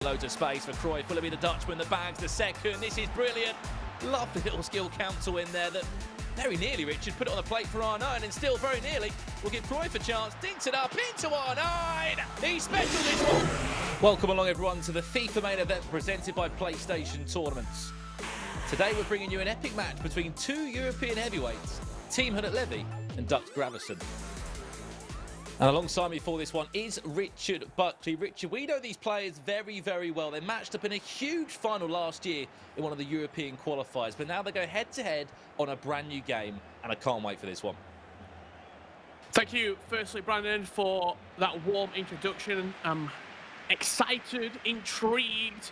Loads of space for Cruyff. Will it be the Dutchman that bags the second? This is brilliant. Love the little skill counsel in there that very nearly Richard put it on the plate for R9 and still very nearly will give Cruyff a chance. Dinks it up into R9. He's special this one. Welcome along everyone to the FIFA main event presented by PlayStation Tournaments. Today we're bringing you an epic match between two European heavyweights, Team Levy and Dux Gravesen. And alongside me for this one is Richard Buckley. Richard, we know these players very, very well. They matched up in a huge final last year in one of the European qualifiers, but now they go head-to-head on a brand new game, and I can't wait for this one. Thank you, firstly, Brandon, for that warm introduction. I'm excited, intrigued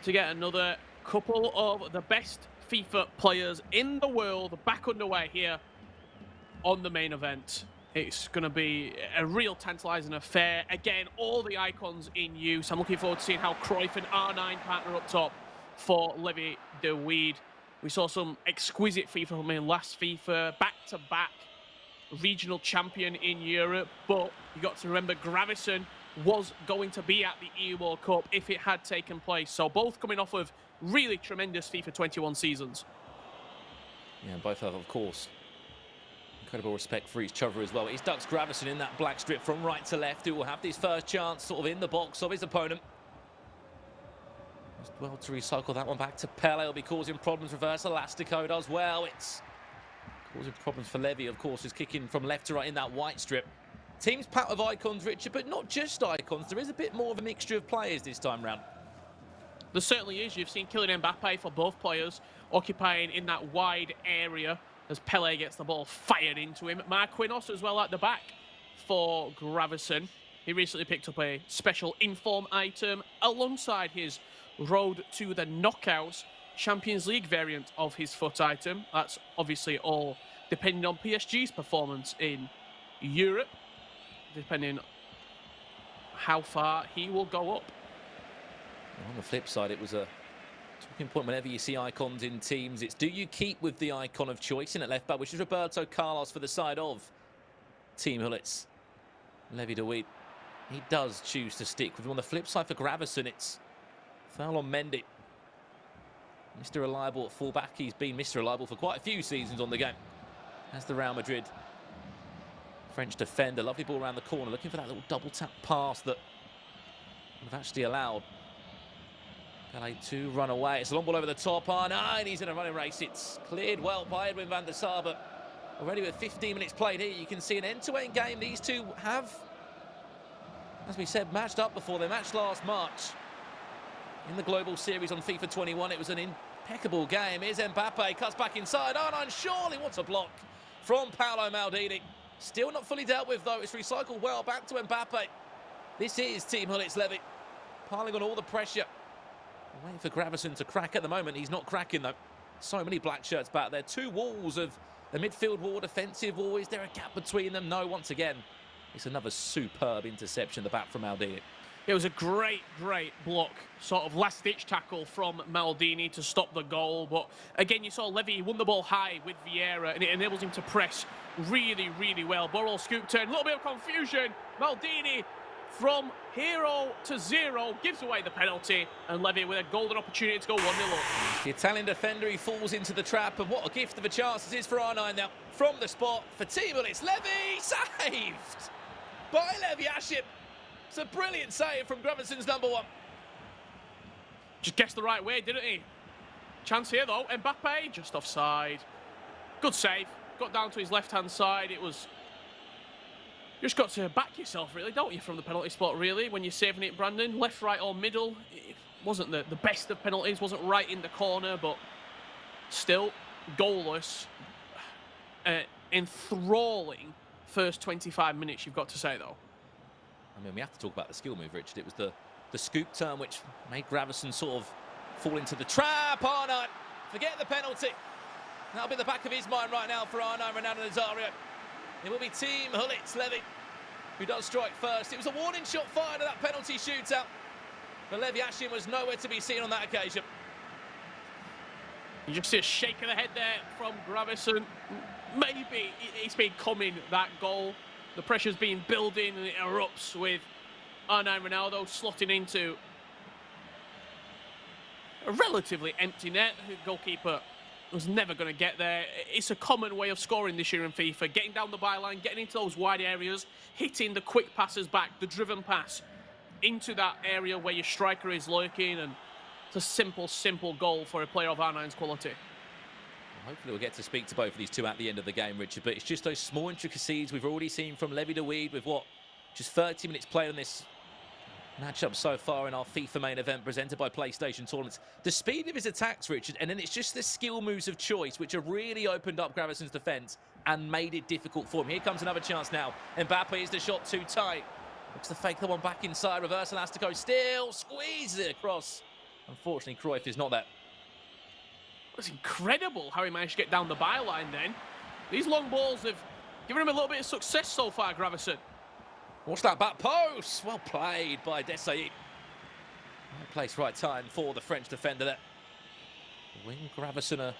to get another couple of the best FIFA players in the world back underway here on the main event. It's going to be a real tantalising affair. Again, all the icons in use. I'm looking forward to seeing how Cruyff and R9 partner up top for Levy De Weerd. We saw some exquisite FIFA from him last FIFA, back-to-back regional champion in Europe. But you got to remember, Graveson was going to be at the EU World Cup if it had taken place. So both coming off of really tremendous FIFA 21 seasons. Yeah, both have, of course, incredible respect for each other as well. It's Dux Gravesen in that black strip from right to left who will have this first chance sort of in the box of his opponent. Just well to recycle that one back to Pele. Will be causing problems. Reverse Elastico does well. It's causing problems for Levy, of course, who's kicking from left to right in that white strip. Team's packed with icons, Richard, but not just icons. There is a bit more of a mixture of players this time round. There certainly is. You've seen Kylian Mbappe for both players occupying in that wide area as Pele gets the ball fired into him. Marquinhos as well at the back for Graveson. He recently picked up a special inform item alongside his Road to the Knockouts Champions League variant of his foot item. That's obviously all depending on PSG's performance in Europe, depending how far he will go up. On the flip side, it was a talking point whenever you see icons in teams. It's do you keep with the icon of choice in at left back, which is Roberto Carlos for the side of Team Hullets. Levy De Weerd, he does choose to stick with him. On the flip side for Graveson, it's foul on Mendy. Mr. Reliable at fullback. He's been Mr. Reliable for quite a few seasons on the game. As the Real Madrid French defender. Lovely ball around the corner, looking for that little double tap pass that would have actually allowed Pele to run away. It's a long ball over the top. R9, he's in a running race. It's cleared well by Edwin van der Sar, but already with 15 minutes played here, you can see an end-to-end game. These two have, as we said, matched up before. They matched last March in the Global Series on FIFA 21. It was an impeccable game. Here's Mbappe, cuts back inside. R9, surely, what a block from Paolo Maldini. Still not fully dealt with, though. It's recycled well back to Mbappe. This is Team Hullets Levy, piling on all the pressure. Waiting for Graveson to crack at the moment. He's not cracking, though. So many black shirts back there. Two walls of the midfield wall, defensive wall. Is there a gap between them? No, once again, it's another superb interception, the back from Maldini. It was a great, great block, sort of last-ditch tackle from Maldini to stop the goal. But again, you saw Levy won the ball high with Vieira, and it enables him to press really, really well. Borrell scoop turn, a little bit of confusion. Maldini from hero to zero gives away the penalty, and Levy with a golden opportunity to go 1-0 up. The Italian defender, he falls into the trap, and what a gift of a chance this is for R9 now. From the spot for Team Hullets, Levy saved by Levy Ashim. It's a brilliant save from Gravesen's number one. Just guessed the right way, didn't he? Chance here though, Mbappe just offside. Good save, got down to his left-hand side. It was, you just got to back yourself really, don't you, from the penalty spot really, when you're saving it, Brandon. Left, right or middle. It wasn't the best of penalties, wasn't right in the corner, but still goalless. Enthralling first 25 minutes, you've got to say though. I mean, we have to talk about the skill move, Richard. It was the scoop turn which made Graveson sort of fall into the trap. R9, forget the penalty. That'll be the back of his mind right now for R9, Ronaldo Nazario. It will be Team Hullets Levy who does strike first. It was a warning shot fired at that penalty shootout, but Levy Ashim was nowhere to be seen on that occasion. You just see a shake of the head there from Graveson. Maybe it's been coming, that goal. The pressure's been building and it erupts with R9 Ronaldo slotting into a relatively empty net. The goalkeeper was never going to get there. It's a common way of scoring this year in FIFA, getting down the byline, getting into those wide areas, hitting the quick passes back, the driven pass into that area where your striker is lurking, and it's a simple goal for a player of R9's quality. Hopefully we'll get to speak to both of these two at the end of the game, Richard, but it's just those small intricacies we've already seen from Levy De Weerd with just 30 minutes played on this matchup so far in our FIFA main event presented by PlayStation Tournaments. The speed of his attacks, Richard, and then it's just the skill moves of choice which have really opened up Graveson's defence and made it difficult for him. Here comes another chance now. Mbappe is the shot too tight. Looks to fake the one back inside. Reversal has to go still. Squeezes it across. Unfortunately, Cruyff is not there. It's incredible how he managed to get down the byline then. These long balls have given him a little bit of success so far, Graveson. Watch that back post. Well played by Desailly. Right place, right time for the French defender there. Wing Graveson a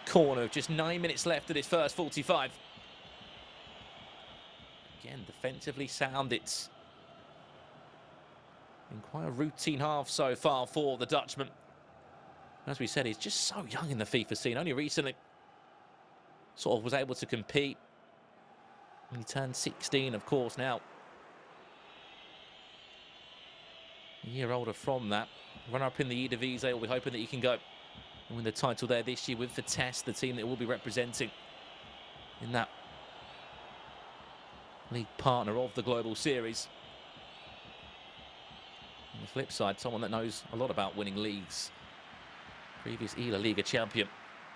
corner. Just 9 minutes left of this first 45. Again, defensively sound. It's been quite a routine half so far for the Dutchman. As we said, he's just so young in the FIFA scene. Only recently sort of was able to compete. He turned 16, of course, now. A year older from that. Runner-up in the Eredivisie. We're hoping that he can go and win the title there this year with Vitesse, the team that will be representing in that league partner of the Global Series. On the flip side, someone that knows a lot about winning leagues. Previous eLaLiga champion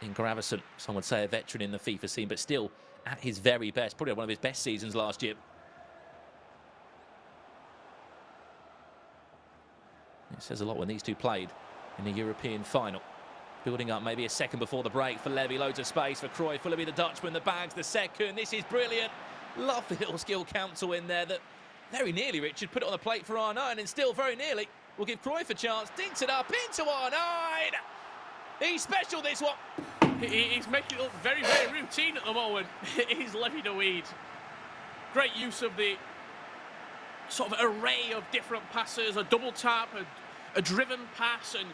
in Graveson. Some would say a veteran in the FIFA scene, but still at his very best. Probably one of his best seasons last year. It says a lot when these two played in the European final. Building up maybe a second before the break for Levy. Loads of space for Cruyff. Will it be the Dutchman that bags the second? This is brilliant. Love the little skill council in there that very nearly, Richard, put it on the plate for R9, and still very nearly will give Cruyff a chance. Dinks it up into R9. He's special, this one. He's making it look very routine at the moment. He's Levy De Weerd. Great use of the sort of array of different passes, a double tap, a driven pass, and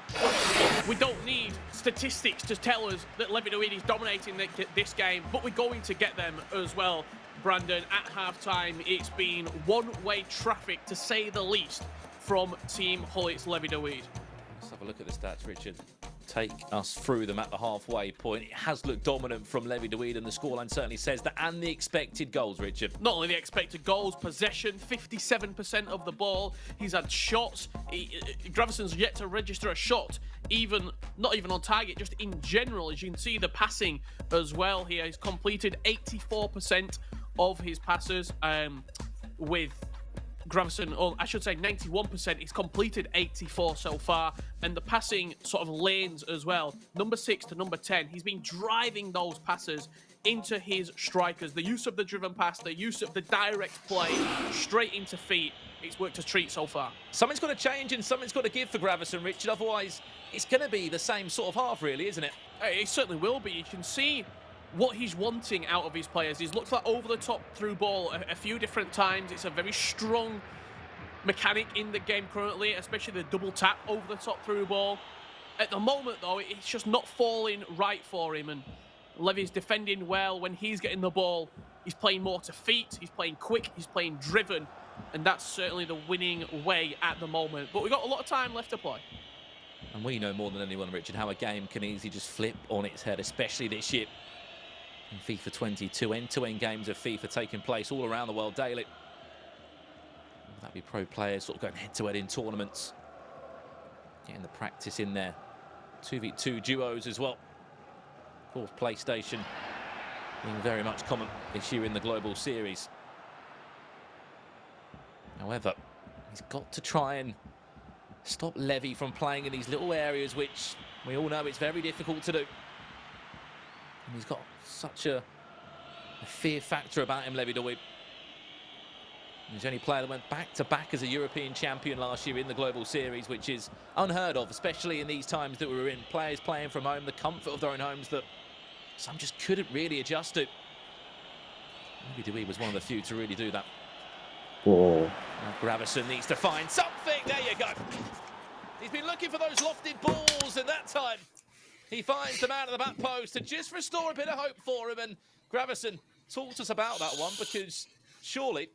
we don't need statistics to tell us that Levy De Weerd is dominating this game, but we're going to get them as well. Brandon, at half-time, it's been one-way traffic, to say the least, from Team Hullit's Levy De Weerd. Let's have a look at the stats, Richard. Take us through them at the halfway point. It has looked dominant from Levy De Weerd, and the scoreline certainly says that, and the expected goals, Richard. Not only the expected goals, possession, 57% of the ball. He's had shots. Graveson's yet to register a shot, not even on target, just in general. As you can see, the passing as well here. He's completed 84% of his passes with Graveson, or I should say 91%. He's completed 84 so far, and the passing sort of lanes as well. Number 6 to number 10, he's been driving those passes into his strikers. The use of the driven pass, the use of the direct play straight into feet. It's worked a treat so far. Something's got to change and something's got to give for Graveson, Richard. Otherwise, it's going to be the same sort of half, really, isn't it? It certainly will be. You can see what he's wanting out of his players. He's looked like over-the-top through ball a few different times. It's a very strong mechanic in the game currently, especially the double tap over-the-top through ball. At the moment, though, it's just not falling right for him, and Levy's defending well. When he's getting the ball, he's playing more to feet, he's playing quick, he's playing driven, and that's certainly the winning way at the moment. But we've got a lot of time left to play. And we know more than anyone, Richard, how a game can easily just flip on its head, especially this year. In FIFA 22, end-to-end games of FIFA taking place all around the world daily. That'd be pro players sort of going head-to-head in tournaments. Getting the practice in there. 2v2 duos as well. Of course, PlayStation being very much common this year in the Global Series. However, he's got to try and stop Levy from playing in these little areas, which we all know it's very difficult to do. And he's got such a fear factor about him, Levy De Weerd. He's the only player that went back-to-back as a European champion last year in the Global Series, which is unheard of, especially in these times that we're in. Players playing from home, the comfort of their own homes that some just couldn't really adjust to. Levy De Weerd was one of the few to really do that. Whoa. Now Graveson needs to find something. There you go. He's been looking for those lofted balls, and that time he finds the man at the back post to just restore a bit of hope for him. And Graveson, talk to us about that one, because surely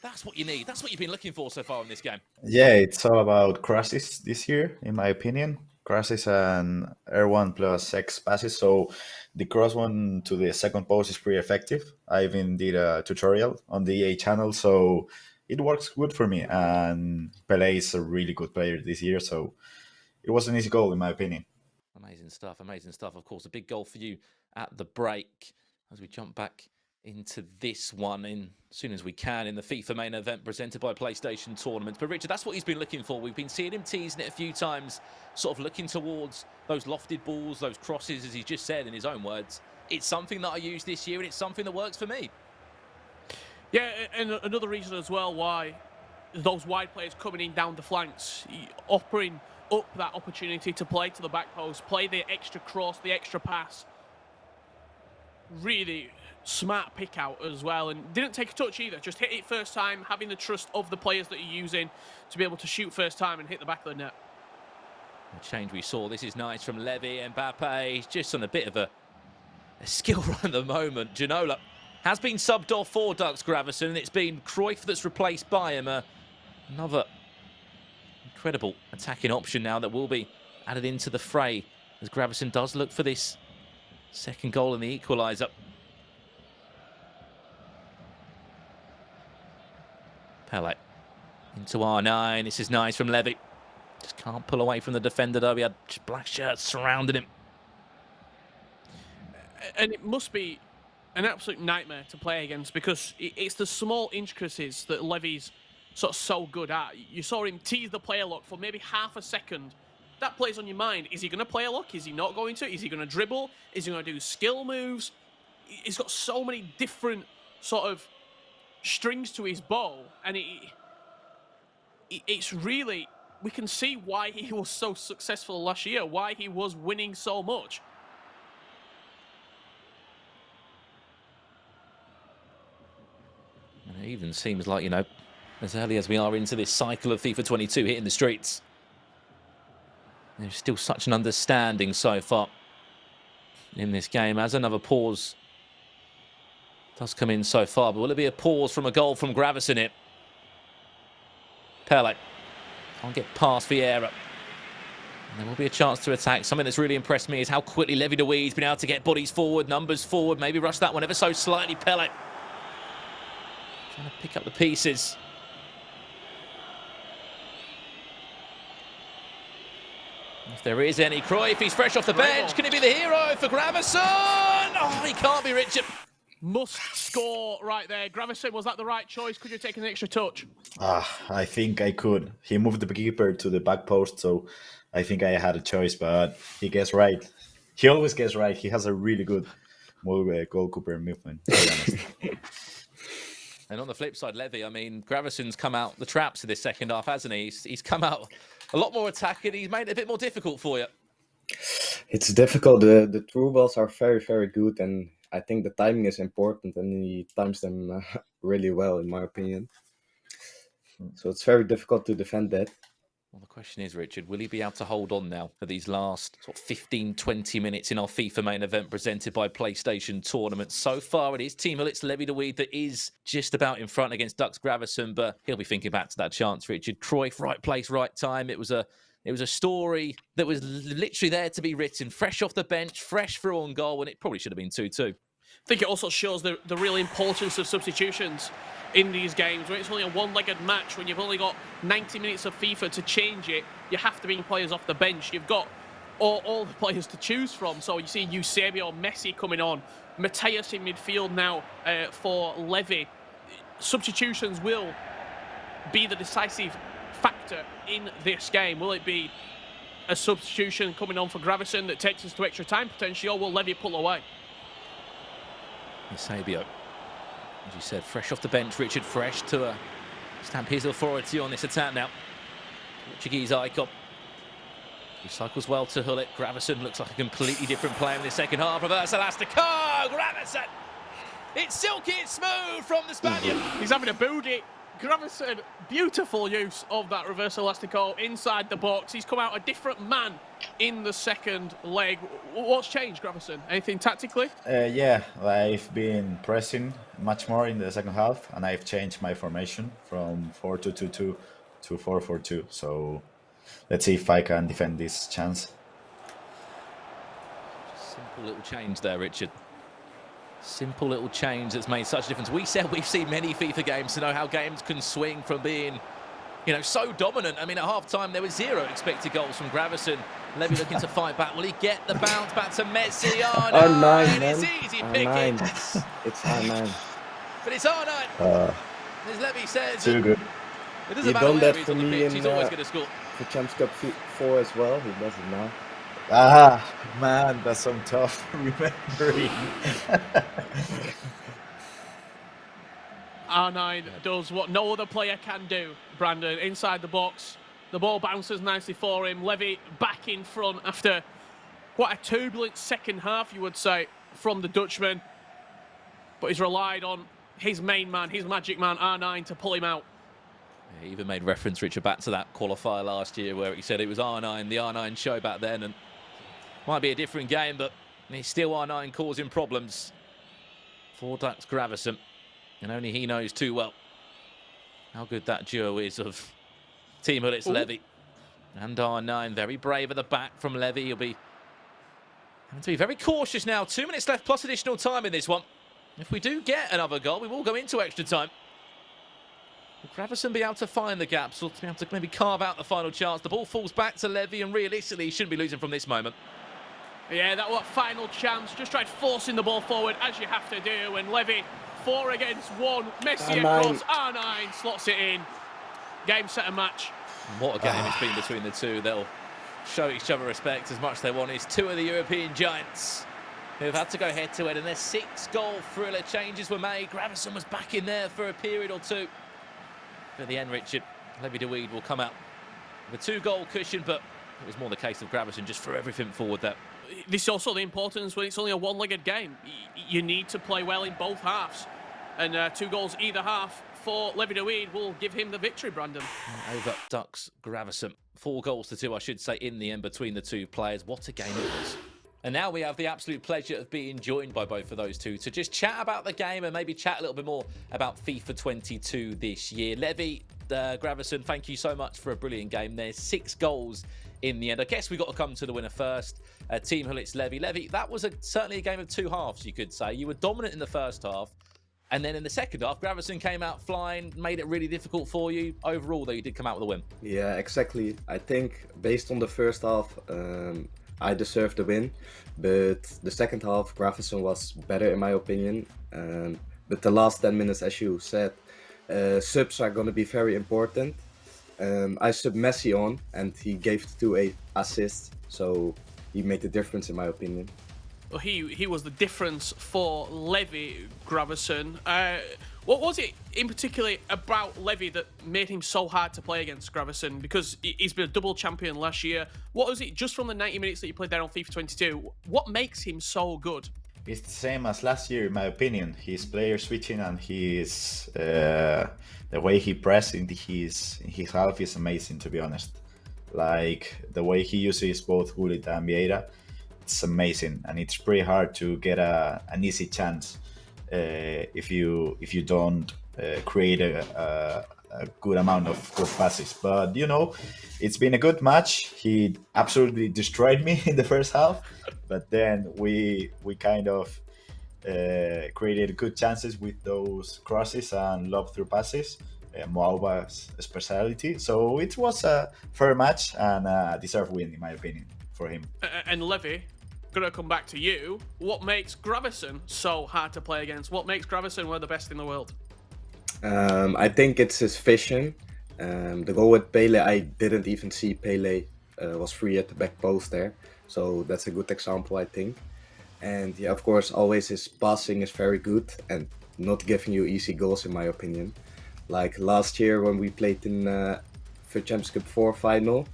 that's what you need. That's what you've been looking for so far in this game. Yeah, it's all about crosses this year, in my opinion. Crosses and R1 plus X passes. So the cross one to the second post is pretty effective. I even did a tutorial on the EA channel, so it works good for me. And Pele is a really good player this year, so it was an easy goal, in my opinion. Amazing stuff, amazing stuff. Of course, a big goal for you at the break as we jump back into this one as soon as we can in the FIFA main event presented by PlayStation Tournaments. But Richard, that's what he's been looking for. We've been seeing him teasing it a few times, sort of looking towards those lofted balls, those crosses, as he just said in his own words. It's something that I use this year, and it's something that works for me. Yeah, and another reason as well why those wide players coming in down the flanks, offering up that opportunity to play to the back post, play the extra cross, the extra pass. Really smart pick out as well, and didn't take a touch either. Just hit it first time, having the trust of the players that you're using to be able to shoot first time and hit the back of the net. The change we saw, this is nice from Levy. Mbappe, he's just on a bit of a skill run at the moment. Ginola has been subbed off for Dux Gravesen, and it's been Cruyff that's replaced by him. Another incredible attacking option now that will be added into the fray as Gravesen does look for this second goal in the equaliser. Pele into R9. This is nice from Levy. Just can't pull away from the defender though. He had black shirts surrounding him. And it must be an absolute nightmare to play against, because it's the small intricacies that Levy's sort of so good at. You saw him tease the player lock for maybe half a second. That plays on your mind. Is he going to play a lock? Is he not going to? Is he going to dribble? Is he going to do skill moves? He's got so many different sort of strings to his bow, and it's really, we can see why he was so successful last year, why he was winning so much. And it even seems like, you know, as early as we are into this cycle of FIFA 22 hitting the streets, there's still such an understanding so far in this game. As another pause does come in so far, but will it be a pause from a goal from Graveson here? Pele can't get past Vieira. And there will be a chance to attack. Something that's really impressed me is how quickly Levi De Weerd's been able to get bodies forward, numbers forward, maybe rush that one ever so slightly. Pele trying to pick up the pieces. If there is any, Cruyff, he's fresh off the bench. Can he be the hero for Graveson? Oh, he can't be, Richard. Must score right there. Graveson, was that the right choice? Could you take an extra touch? I think I could. He moved the keeper to the back post, so I think I had a choice, but he gets right. He always gets right. He has a really good goalkeeper movement, to be honest. And on the flip side, Levy, I mean, Graveson's come out the traps in this second half, hasn't he? He's come out a lot more attacking. He's made it a bit more difficult for you. It's difficult. The through balls are very, very good, and I think the timing is important, and he times them really well, in my opinion. So it's very difficult to defend that. Well, the question is, Richard, will he be able to hold on now for these last sort of 15, 20 minutes in our FIFA main event presented by PlayStation Tournaments? So far, it is Team Hulit's Levy De Weerd that is just about in front against Dux Gravesen, but he'll be thinking back to that chance, Richard. Cruyff, right place, right time. It was a story that was literally there to be written, fresh off the bench, fresh through on goal, and it probably should have been 2-2. I think it also shows the real importance of substitutions in these games. When it's only a one-legged match, when you've only got 90 minutes of FIFA to change it, you have to bring players off the bench. You've got all the players to choose from. So you see Eusebio, Messi coming on, Mateus in midfield now for Levy. Substitutions will be the decisive factor in this game. Will it be a substitution coming on for Graveson that takes us to extra time potentially, or will Levy pull away? Eusebio, as you said, fresh off the bench, Richard, fresh to stamp his authority on this attack now. Portuguese icon. He cycles well to Hullet. Graveson looks like a completely different player in the second half. Reverse Elastico, Graveson! It's silky, it's smooth from the Spaniard. He's having a booty. Graveson, beautiful use of that reverse elastico inside the box. He's come out a different man in the second leg. What's changed, Graveson? Anything tactically? Yeah, I've been pressing much more in the second half, and I've changed my formation from 4-2-2-2 to 4-4-2. So let's see if I can defend this chance. Simple little change there, Richard. Simple little change that's made such a difference. We said we've seen many FIFA games to know how games can swing from being, you know, so dominant. I mean, at half-time, there were 0 expected goals from Graveson. Levy looking to fight back. Will he get the bounce back to Messi? R9, man. It's easy picking. It's R9. But it's R9. As Levy says, Too good. it doesn't You matter done where that he's for on the me pitch, in, he's always going to score. For Champions Cup 4 as well. He does it now. Ah, man, that's some tough remembering. R9 does what no other player can do, Brandon, inside the box. The ball bounces nicely for him. Levy back in front after quite a turbulent second half, you would say, from the Dutchman. But he's relied on his main man, his magic man, R9, to pull him out. He even made reference, Richard, back to that qualifier last year where he said it was R9, the R9 show back then, and might be a different game, but it's still R9 causing problems for Dux Gravesen, and only he knows too well how good that duo is of Team Hullit's Levy and R9. Very brave at the back from Levy. He'll be having to be very cautious now. 2 minutes left plus additional time in this one. If we do get another goal, we will go into extra time. Will Graveson be able to find the gaps or to be able to maybe carve out the final chance? The ball falls back to Levy, and realistically, he shouldn't be losing from this moment. Yeah, that was final chance. Just tried forcing the ball forward, as you have to do. And Levy, 4 against 1. Messi across. R9 slots it in. Game, set, and match. And what a game it's been between the two. They'll show each other respect as much as they want. It's 2 of the European giants who've had to go head-to-head, and their 6-goal thriller changes were made. Graveson was back in there for a period or two. But at the end, Richard, Levy De Weerd will come out with a 2-goal cushion, but it was more the case of Graveson just threw everything forward there. This is also the importance when it's only a one-legged game. You need to play well in both halves. And 2 goals either half for Levy De Weerd will give him the victory, Brandon. Over Dux Gravesen. 4 goals to 2, I should say, in the end between the two players. What a game it was. And now we have the absolute pleasure of being joined by both of those two to just chat about the game and maybe chat a little bit more about FIFA 22 this year. Levy, Graveson, thank you so much for a brilliant game. There's 6 goals in the end. I guess we got to come to the winner first. Team Hullit's Levy. Levy, that was certainly a game of 2 halves, you could say. You were dominant in the first half, and then in the second half, Graveson came out flying, made it really difficult for you. Overall, though, you did come out with a win. Yeah, exactly. I think based on the first half, I deserved the win, but the second half, Graveson was better in my opinion. But the last 10 minutes, as you said, subs are going to be very important. I subbed Messi on, and he gave the 2 assists, so he made the difference in my opinion. Well, he was the difference for Levy, Graveson. What was it in particular about Levy that made him so hard to play against Graveson? Because he's been a double champion last year. What was it just from the 90 minutes that you played there on FIFA 22? What makes him so good? It's the same as last year, in my opinion. His player switching and his the way he pressed in his half is amazing, to be honest. Like the way he uses both Gullit and Vieira, it's amazing, and it's pretty hard to get an easy chance if you don't create a good amount of good passes. But you know, it's been a good match. He absolutely destroyed me in the first half, but then we kind of created good chances with those crosses and lob through passes. Moauba's speciality. So it was a fair match and a deserved win, in my opinion, for him. And Levy, gonna come back to you. What makes Graveson so hard to play against? What makes Graveson one of the best in the world? I think it's his vision. The goal with Pele, I didn't even see Pele was free at the back post there. So that's a good example, I think. And yeah, of course, always his passing is very good and not giving you easy goals, in my opinion. Like last year when we played in for Champions Cup 4 final,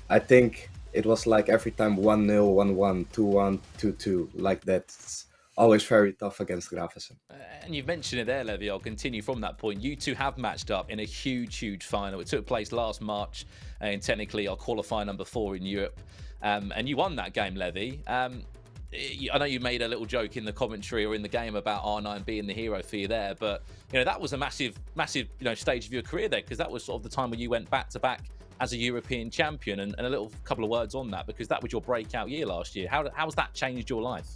I think it was like every time 1-0, 1-1, 2-1, 2-2, like that. It's always very tough against Graveson. And you've mentioned it there, Levy. I'll continue from that point. You two have matched up in a huge final. It took place last March in technically our qualifier number 4 in Europe. And you won that game, Levy. I know you made a little joke in the commentary or in the game about R9 being the hero for you there, but that was a massive stage of your career there, because that was sort of the time when you went back to back as a European champion. And a little couple of words on that, because that was your breakout year last year. How's that changed your life?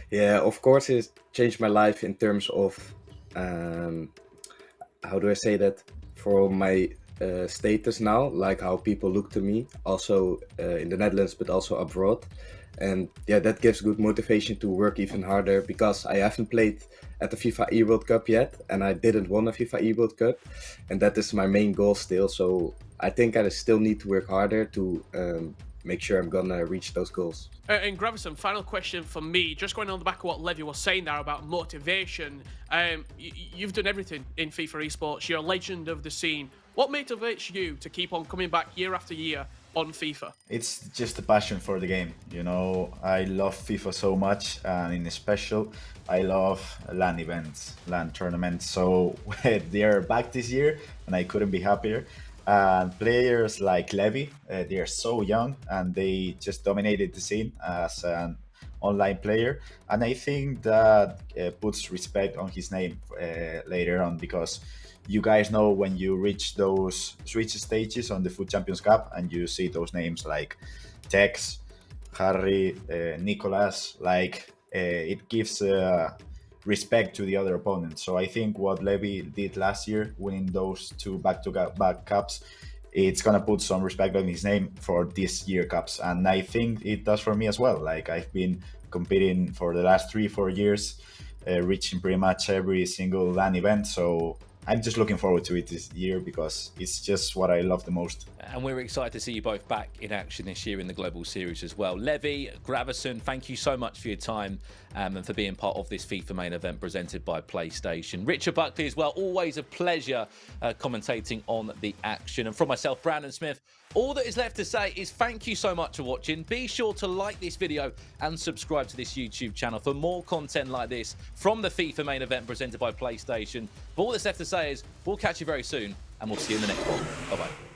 Yeah, of course, it changed my life in terms of how do I say that, for my status now, like how people look to me, also in the Netherlands, but also abroad. And yeah, that gives good motivation to work even harder, because I haven't played at the FIFA E-World Cup yet, and I didn't win a FIFA E-World Cup, and that is my main goal still. So I think I still need to work harder to make sure I'm gonna reach those goals. And Graveson, final question for me, just going on the back of what Levy was saying there about motivation. You've done everything in FIFA esports. You're a legend of the scene. What motivates you to keep on coming back year after year on FIFA? It's just a passion for the game. I love FIFA so much, and in special, I love LAN events, LAN tournaments. So they are back this year, and I couldn't be happier. And players like Levy, they are so young, and they just dominated the scene as an online player. And I think that puts respect on his name later on, because you guys know when you reach those switch stages on the Foot Champions Cup and you see those names like Tex, Harry, Nicolas, it gives respect to the other opponents. So I think what Levy did last year, winning those 2 back-to-back cups, it's gonna put some respect on his name for this year cups. And I think it does for me as well. I've been competing for the last 3-4 years, reaching pretty much every single LAN event. So I'm just looking forward to it this year, because it's just what I love the most. And we're excited to see you both back in action this year in the Global Series as well. Levy, Graveson, thank you so much for your time and for being part of this FIFA main event presented by PlayStation. Richard Buckley as well, always a pleasure commentating on the action. And from myself, Brandon Smith, all that is left to say is thank you so much for watching. Be sure to like this video and subscribe to this YouTube channel for more content like this from the FIFA main event presented by PlayStation. But all that's left to say is we'll catch you very soon, and we'll see you in the next one. Bye-bye.